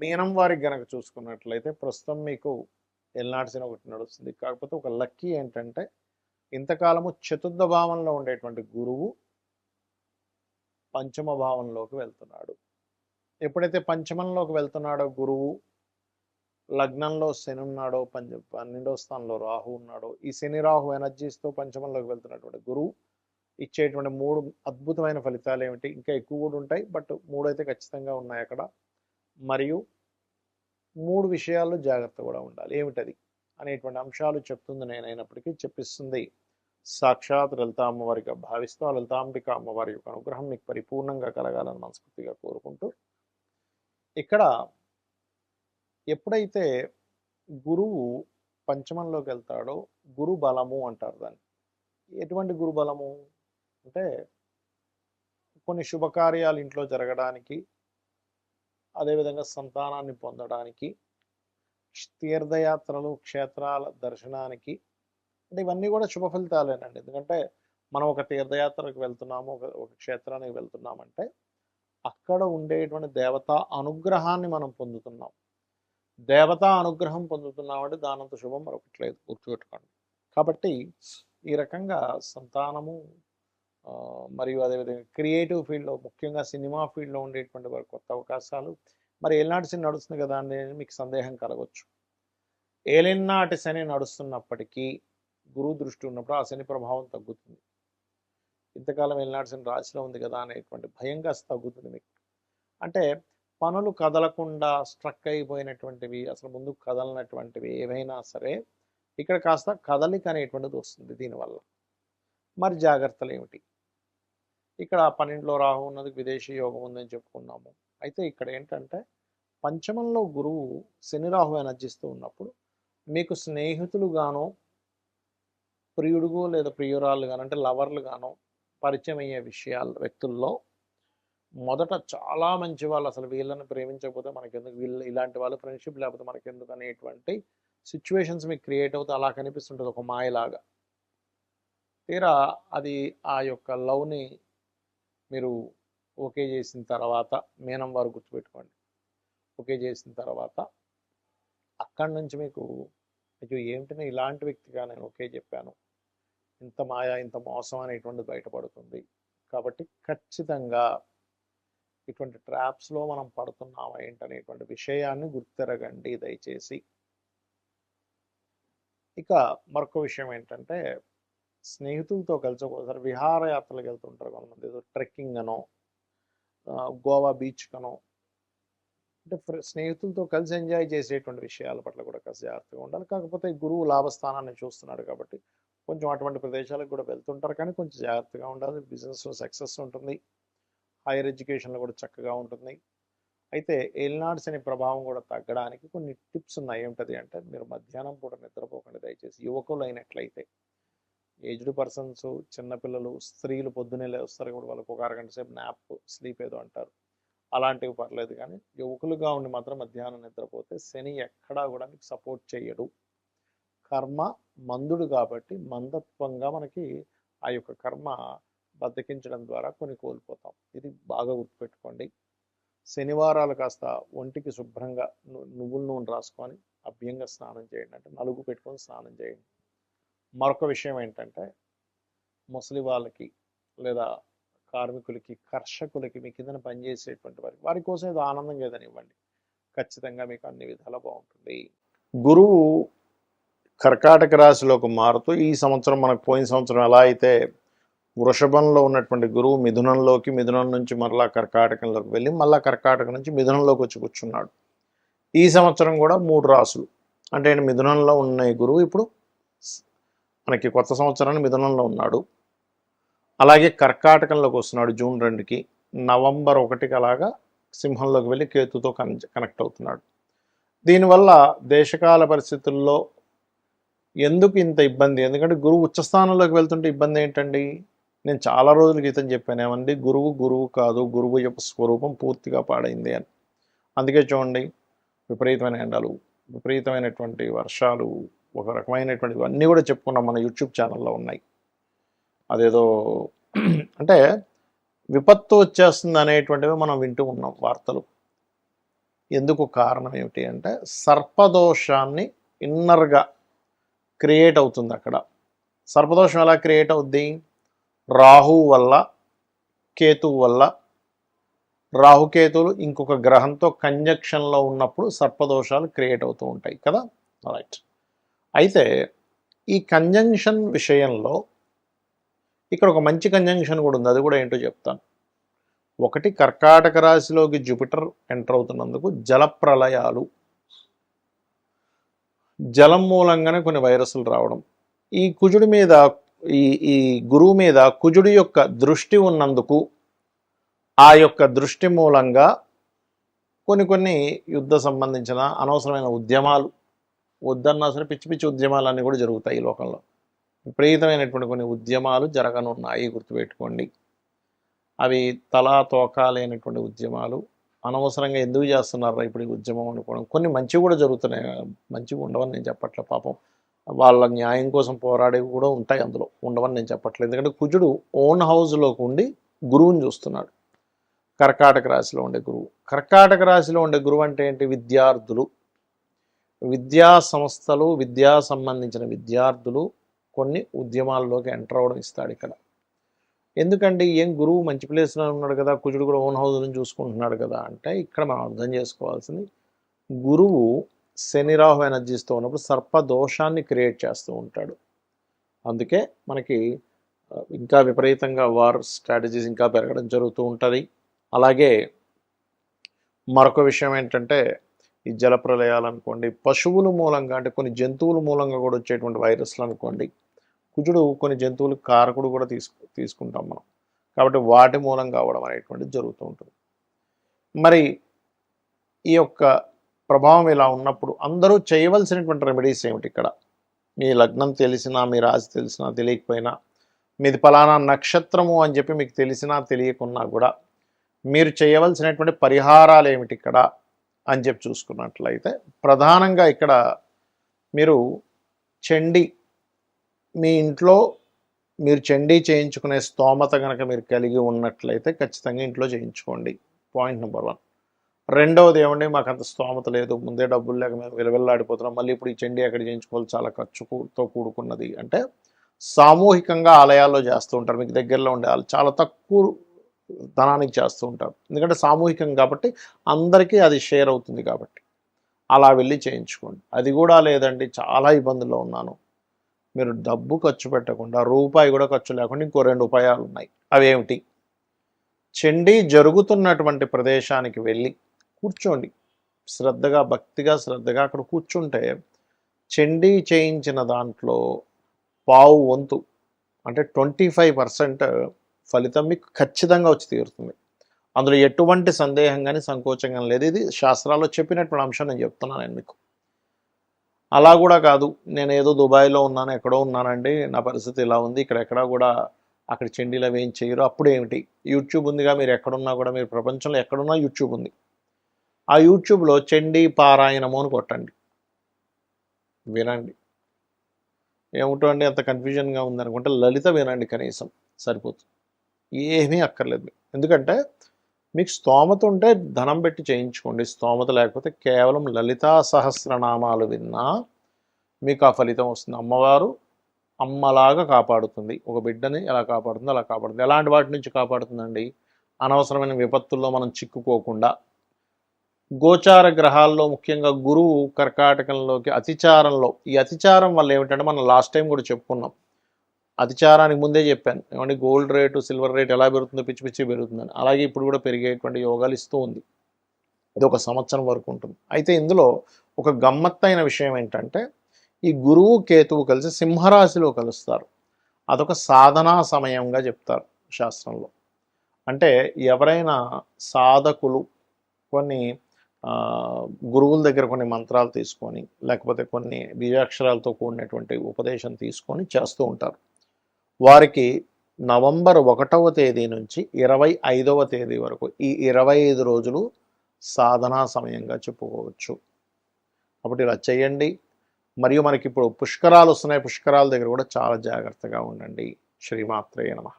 మీనం వారికి గనక చూసుకున్నట్లయితే ప్రస్తుతం మీకు ఎల్నాడ్సిన ఒకటి నడుస్తుంది. కాకపోతే ఒక లక్కీ ఏంటంటే ఇంతకాలము చతుర్థ భావంలో ఉండేటువంటి గురువు పంచమ భావంలోకి వెళ్తున్నాడు. ఎప్పుడైతే పంచమంలోకి వెళ్తున్నాడో గురువు, లగ్నంలో శని ఉన్నాడో, 12వ స్థానంలో రాహు ఉన్నాడో, ఈ శని రాహు ఎనర్జీస్తో పంచమంలోకి వెళ్తున్నటువంటి గురువు ఇచ్చేటువంటి 3 అద్భుతమైన ఫలితాలు ఏమిటి? ఇంకా ఎక్కువ కూడా ఉంటాయి, బట్ 3 అయితే ఖచ్చితంగా ఉన్నాయి అక్కడ. మరియు 3 విషయాల్లో జాగ్రత్త కూడా ఉండాలి. ఏమిటది అనేటువంటి అంశాలు చెప్తుంది నేనైనప్పటికీ చెప్పిస్తుంది సాక్షాత్ లలిత అమ్మవారిగా భావిస్తూ ఆ లలితాంబిక అమ్మవారి యొక్క అనుగ్రహం మీకు పరిపూర్ణంగా కలగాలని మనస్ఫూర్తిగా కోరుకుంటూ, ఇక్కడ ఎప్పుడైతే గురువు పంచమంలోకి వెళ్తాడో గురు బలము అంటారు దాన్ని. ఎటువంటి గురు బలము అంటే కొన్ని శుభకార్యాలు ఇంట్లో జరగడానికి, అదేవిధంగా సంతానాన్ని పొందడానికి, తీర్థయాత్రలు క్షేత్రాల దర్శనానికి, అంటే ఇవన్నీ కూడా శుభ ఫలితాలేనండి. ఎందుకంటే మనం ఒక తీర్థయాత్రకు వెళ్తున్నాము, ఒక క్షేత్రానికి వెళ్తున్నామంటే అక్కడ ఉండేటువంటి దేవతా అనుగ్రహాన్ని మనం పొందుతున్నాం. దేవతా అనుగ్రహం పొందుతున్నామంటే దానంత శుభం మరొకటి లేదు, గుర్తుపెట్టుకోండి. కాబట్టి ఈ రకంగా సంతానము మరియు అదేవిధంగా క్రియేటివ్ ఫీల్డ్లో, ముఖ్యంగా సినిమా ఫీల్డ్లో ఉండేటువంటి వారి కొత్త అవకాశాలు. మరి ఏలినాటి శని నడుస్తుంది కదా అని మీకు సందేహం కలగవచ్చు. ఏలినాటి శని నడుస్తున్నప్పటికీ గురువు దృష్టి ఉన్నప్పుడు ఆ శని ప్రభావం తగ్గుతుంది. ఇంతకాలం ఏలినాటి శని రాశిలో ఉంది కదా అనేటువంటి భయం కాస్త తగ్గుతుంది మీకు. అంటే పనులు కదలకుండా స్ట్రక్ అయిపోయినటువంటివి, అసలు ముందుకు కదలనటువంటివి ఏవైనా సరే ఇక్కడ కాస్త కదలిక అనేటువంటిది వస్తుంది దీనివల్ల. మరి జాగ్రత్తలు ఏమిటి? ఇక్కడ 12లో రాహు ఉన్నది, విదేశీ యోగం ఉందని చెప్పుకున్నాము. అయితే ఇక్కడ ఏంటంటే పంచమంలో గురువు శని రాహు ఎనర్జిస్తూ ఉన్నప్పుడు మీకు స్నేహితులు గానో, ప్రియుడుగో లేదా ప్రియురాలు గానో, అంటే లవర్లు గానో పరిచయం అయ్యే విషయాలు వ్యక్తుల్లో మొదట చాలా మంచి వాళ్ళు, అసలు వీళ్ళని ప్రేమించకపోతే మనకెందుకు, వీళ్ళు ఇలాంటి వాళ్ళు ఫ్రెండ్షిప్ లేకపోతే మనకెందుకు అనేటువంటి సిచ్యువేషన్స్ మీకు క్రియేట్ అవుతే అలా కనిపిస్తుంటుంది ఒక మాయలాగా. తీరా అది ఆ యొక్క లవ్ని మీరు ఓకే చేసిన తర్వాత, మీనం వారు గుర్తుపెట్టుకోండి, ఓకే చేసిన తర్వాత అక్కడి నుంచి మీకు అయ్యో ఏమిటనే ఇలాంటి వ్యక్తిగా నేను ఓకే చెప్పాను, ఇంత మాయ ఇంత మోసం అనేటువంటిది బయటపడుతుంది. కాబట్టి ఖచ్చితంగా ఇటువంటి ట్రాప్స్లో మనం పడుతున్నామా ఏంటనేటువంటి విషయాన్ని గుర్తిరగండి దయచేసి. ఇక మరొక విషయం ఏంటంటే స్నేహితులతో కలిసి ఒకసారి విహారయాత్రలకు వెళ్తుంటారు కొంతమంది, ఏదో ట్రెక్కింగ్ అనో, గోవా బీచ్ కనో, అంటే స్నేహితులతో కలిసి ఎంజాయ్ చేసేటువంటి విషయాల పట్ల కూడా కాస్త జాగ్రత్తగా ఉండాలి. కాకపోతే గురువు లాభస్థానాన్ని చూస్తున్నాడు కాబట్టి కొంచెం అటువంటి ప్రదేశాలకు కూడా వెళ్తుంటారు, కానీ కొంచెం జాగ్రత్తగా ఉండాలి. బిజినెస్లో సక్సెస్ ఉంటుంది, హైయర్ ఎడ్యుకేషన్లో కూడా చక్కగా ఉంటుంది. అయితే ఏలినాటి శని ప్రభావం కూడా తగ్గడానికి కొన్ని టిప్స్ ఉన్నాయి. ఏమిటది అంటే మీరు మధ్యాహ్నం పూట నిద్రపోకండి దయచేసి. యువకులు అయినట్లయితే, ఏజ్డ్ పర్సన్స్, చిన్నపిల్లలు, స్త్రీలు పొద్దున్నే లేస్తారు కూడా, వాళ్ళకి ఒక అరగంట సేపు నాప్, స్లీప్ ఏదో అంటారు, అలాంటివి పర్లేదు. కానీ యువకులుగా ఉండి మాత్రం మధ్యాహ్నం నిద్రపోతే శని ఎక్కడా కూడా మీకు సపోర్ట్ చేయడు. కర్మ మందుడు కాబట్టి మందత్వంగా మనకి ఆ యొక్క కర్మ బద్దకించడం ద్వారా కొన్ని కోల్పోతాం. ఇది బాగా గుర్తుపెట్టుకోండి. శనివారాలు కాస్త ఒంటికి శుభ్రంగా నువ్వుల నూనె రాసుకొని అభ్యంగా స్నానం చేయండి, అంటే నలుగు పెట్టుకొని స్నానం చేయండి. మరొక విషయం ఏంటంటే ముసలి వాళ్ళకి లేదా కార్మికులకి, కర్షకులకి, మీ కిందన పనిచేసేటువంటి వారి కోసం ఏదో ఆనందంగా ఏదైనా ఇవ్వండి. ఖచ్చితంగా మీకు అన్ని విధాలా బాగుంటుంది. గురువు కర్కాటక రాశిలోకి మారుతూ ఈ సంవత్సరం, మనకు పోయిన సంవత్సరం ఎలా అయితే వృషభంలో ఉన్నటువంటి గురువు మిథునంలోకి, మిథునం నుంచి మరలా కర్కాటకంలోకి వెళ్ళి మళ్ళీ కర్కాటకం నుంచి మిథునంలోకి వచ్చి కూర్చున్నాడు. ఈ సంవత్సరం కూడా 3 రాసులు, అంటే మిథునంలో ఉన్న గురువు ఇప్పుడు మనకి కొత్త సంవత్సరాన్ని మిథునంలో ఉన్నాడు. అలాగే కర్కాటకంలోకి వస్తున్నాడు జూన్ 2కి, నవంబర్ 1కి అలాగా సింహంలోకి వెళ్ళి కేతుతో కనెక్ట్ అవుతున్నాడు. దీనివల్ల దేశకాల పరిస్థితుల్లో ఎందుకు ఇంత ఇబ్బంది? ఎందుకంటే గురువు ఉచ్చస్థానంలోకి వెళ్తుంటే ఇబ్బంది ఏంటండి? నేను చాలా రోజుల క్రితం చెప్పాను ఏమండి, గురువు కాదు, గురువు యొక్క స్వరూపం పూర్తిగా పాడైంది అని. అందుకే చూడండి, విపరీతమైన ఎండలు, విపరీతమైనటువంటి వర్షాలు, ఒక రకమైనటువంటి ఇవన్నీ కూడా చెప్పుకున్నాం, మన యూట్యూబ్ ఛానల్లో ఉన్నాయి. అదేదో అంటే విపత్తు వచ్చేస్తుంది అనేటువంటివి మనం వింటూ ఉన్నాం వార్తలు. ఎందుకు కారణం ఏమిటి అంటే సర్పదోషాన్ని ఇన్నర్గా క్రియేట్ అవుతుంది అక్కడ. సర్పదోషం ఎలా క్రియేట్ అవుద్ది? రాహువు వల్ల, కేతువు వల్ల. రాహుకేతువులు ఇంకొక గ్రహంతో కంజక్షన్లో ఉన్నప్పుడు సర్పదోషాలు క్రియేట్ అవుతూ ఉంటాయి కదా. రైట్. అయితే ఈ కంజంక్షన్ విషయంలో ఇక్కడ ఒక మంచి కంజంక్షన్ కూడా ఉంది, అది కూడా ఏంటో చెప్తాను. ఒకటి, కర్కాటక రాశిలోకి జూపిటర్ ఎంటర్ అవుతున్నందుకు జలప్రలయాలు, జలం మూలంగానే కొన్ని వైరస్లు రావడం, ఈ కుజుడి మీద ఈ గురువు మీద కుజుడి యొక్క దృష్టి ఉన్నందుకు ఆ యొక్క దృష్టి మూలంగా కొన్ని యుద్ధ సంబంధించిన అనవసరమైన ఉద్యమాలు, వద్దన్నా సరే పిచ్చి పిచ్చి ఉద్యమాలన్నీ కూడా జరుగుతాయి ఈ లోకంలో. విపరీతమైనటువంటి కొన్ని ఉద్యమాలు జరగనున్నాయి, గుర్తుపెట్టుకోండి. అవి తలా తోకా లేనటువంటి ఉద్యమాలు. అనవసరంగా ఎందుకు చేస్తున్నారా ఇప్పుడు ఈ ఉద్యమం అనుకోవడం. కొన్ని మంచివి కూడా జరుగుతున్నాయి, మంచిగా ఉండవని నేను చెప్పట్లే. పాపం వాళ్ళ న్యాయం కోసం పోరాడేవి కూడా ఉంటాయి, అందులో ఉండవని నేను చెప్పట్లేదు. ఎందుకంటే కుజుడు ఓన్ హౌస్లోకి ఉండి గురువుని చూస్తున్నాడు. కర్కాటక రాశిలో ఉండే గురువు. కర్కాటక రాశిలో ఉండే గురువు అంటే ఏంటి? విద్యార్థులు, విద్యా సంస్థలు, విద్యా సంబంధించిన విద్యార్థులు కొన్ని ఉద్యమాల్లోకి ఎంటర్ అవ్వడం ఇస్తాడు ఇక్కడ. ఎందుకంటే ఏం గురువు మంచి ప్లేస్లో ఉన్నాడు కదా, కుజుడు కూడా ఓన్ హౌస్ నుంచి చూసుకుంటున్నాడు కదా అంటే ఇక్కడ మనం అర్థం చేసుకోవాల్సింది, గురువు శని రాహు ఎనర్జీస్తో ఉన్నప్పుడు సర్పదోషాన్ని క్రియేట్ చేస్తూ ఉంటాడు. అందుకే మనకి ఇంకా విపరీతంగా వార్ స్ట్రాటజీస్ ఇంకా పెరగడం జరుగుతూ ఉంటుంది. అలాగే మరొక విషయం ఏంటంటే ఈ జలప్రలయాలు అనుకోండి, పశువుల మూలంగా అంటే కొన్ని జంతువుల మూలంగా కూడా వచ్చేటువంటి వైరస్లు అనుకోండి. కుజుడు కొన్ని జంతువులు కారకుడు కూడా తీసుకుంటాం మనం, కాబట్టి వాటి మూలంగా అవ్వడం అనేటువంటిది జరుగుతూ ఉంటుంది. మరి ఈ యొక్క ప్రభావం ఇలా ఉన్నప్పుడు అందరూ చేయవలసినటువంటి రెమెడీస్ ఏమిటి? ఇక్కడ మీ లగ్నం తెలిసినా, మీ రాశి తెలిసినా తెలియకపోయినా, మీది ఫలానా నక్షత్రము అని చెప్పి మీకు తెలిసినా తెలియకున్నా కూడా మీరు చేయవలసినటువంటి పరిహారాలు ఏమిటి ఇక్కడ అని చెప్పి చూసుకున్నట్లయితే, ప్రధానంగా ఇక్కడ మీరు చండీ, మీ ఇంట్లో మీరు చండీ చేయించుకునే స్తోమత కనుక మీరు కలిగి ఉన్నట్లయితే ఖచ్చితంగా ఇంట్లో చేయించుకోండి. Point number 1. రెండవది ఏమండి, మాకు అంత స్తోమత లేదు, ముందే డబ్బులు లేక మేము విలవిల్లాడిపోతున్నాం, మళ్ళీ ఇప్పుడు ఈ చండీ ఎక్కడ చేయించుకోవాలి, చాలా ఖర్చుతో కూడుకున్నది అంటే సామూహికంగా ఆలయాల్లో చేస్తూ ఉంటారు. మీకు దగ్గరలో ఉండే వాళ్ళు చాలా తక్కువ ధనానికి చేస్తూ ఉంటారు, ఎందుకంటే సామూహికం కాబట్టి అందరికీ అది షేర్ అవుతుంది కాబట్టి అలా వెళ్ళి చేయించుకోండి. అది కూడా లేదండి చాలా ఇబ్బందుల్లో ఉన్నాను, మీరు డబ్బు ఖర్చు పెట్టకుండా రూపాయి కూడా ఖర్చు లేకుండా ఇంకో 2 ఉపాయాలు ఉన్నాయి. అవేమిటి? చండీ జరుగుతున్నటువంటి ప్రదేశానికి వెళ్ళి కూర్చోండి, శ్రద్ధగా, భక్తిగా, శ్రద్ధగా అక్కడ కూర్చుంటే చండీ చేయించిన దాంట్లో పావు వంతు అంటే 25% ఫలితం మీకు ఖచ్చితంగా వచ్చి తీరుతుంది. అందులో ఎటువంటి సందేహం కానీ సంకోచంగా లేదు. ఇది శాస్త్రాల్లో చెప్పినటువంటి అంశం నేను చెప్తున్నాను నేను మీకు. అలా కూడా కాదు, నేను ఏదో దుబాయ్లో ఉన్నాను, ఎక్కడో ఉన్నానండి, నా పరిస్థితి ఇలా ఉంది, ఇక్కడెక్కడా కూడా అక్కడ చండీలు అవి ఏం చేయరు. అప్పుడేమిటి? యూట్యూబ్ ఉందిగా, మీరు ఎక్కడున్నా కూడా, మీరు ప్రపంచంలో ఎక్కడున్నా యూట్యూబ్ ఉంది. ఆ యూట్యూబ్లో చండీ పారాయణము అని కొట్టండి, వినండి. ఏమిటండి అంత కన్ఫ్యూజన్గా ఉందనుకుంటే లలిత వినండి, కనీసం సరిపోతుంది, ఏమీ అక్కర్లేదు. ఎందుకంటే మీకు స్తోమత ఉంటే ధనం పెట్టి చేయించుకోండి, స్తోమత లేకపోతే కేవలం లలితా సహస్రనామాలు విన్నా మీకు ఆ ఫలితం వస్తుంది. అమ్మవారు అమ్మలాగా కాపాడుతుంది, ఒక బిడ్డని ఎలా కాపాడుతుందో అలా కాపాడుతుంది. ఎలాంటి వాటి నుంచి కాపాడుతుందండి? అనవసరమైన విపత్తుల్లో మనం చిక్కుకోకుండా. గోచార గ్రహాల్లో ముఖ్యంగా గురువు కర్కాటకంలోకి అతిచారంలో, ఈ అతిచారం వల్ల ఏమిటంటే మనం లాస్ట్ టైం కూడా చెప్పుకున్నాం, అతిచారానికి ముందే చెప్పాను ఏమంటే గోల్డ్ రేటు, సిల్వర్ రేట్ ఎలా పెరుగుతుందో పిచ్చి పిచ్చి పెరుగుతుందని. అలాగే ఇప్పుడు కూడా పెరిగేటువంటి యోగాలు ఇస్తూ ఉంది. ఇది ఒక సంవత్సరం వరకు ఉంటుంది. అయితే ఇందులో ఒక గమ్మత్తైన విషయం ఏంటంటే ఈ గురువు కేతువు కలిసి సింహరాశిలో కలుస్తారు. అదొక సాధనా సమయంగా చెప్తారు శాస్త్రంలో. అంటే ఎవరైనా సాధకులు కొన్ని గురువుల దగ్గర కొన్ని మంత్రాలు తీసుకొని, లేకపోతే కొన్ని బీజాక్షరాలతో కూడినటువంటి ఉపదేశం తీసుకొని చేస్తూ ఉంటారు. వారికి నవంబర్ 1వ తేదీ నుంచి 25వ తేదీ వరకు ఈ 25 రోజులు సాధనా సమయంగా చెప్పుకోవచ్చు. కాబట్టి ఇలా చేయండి. మరియు మనకి ఇప్పుడు పుష్కరాలు వస్తున్నాయి, పుష్కరాల దగ్గర కూడా చాలా జాగ్రత్తగా ఉండండి. శ్రీమాత్రే నమః.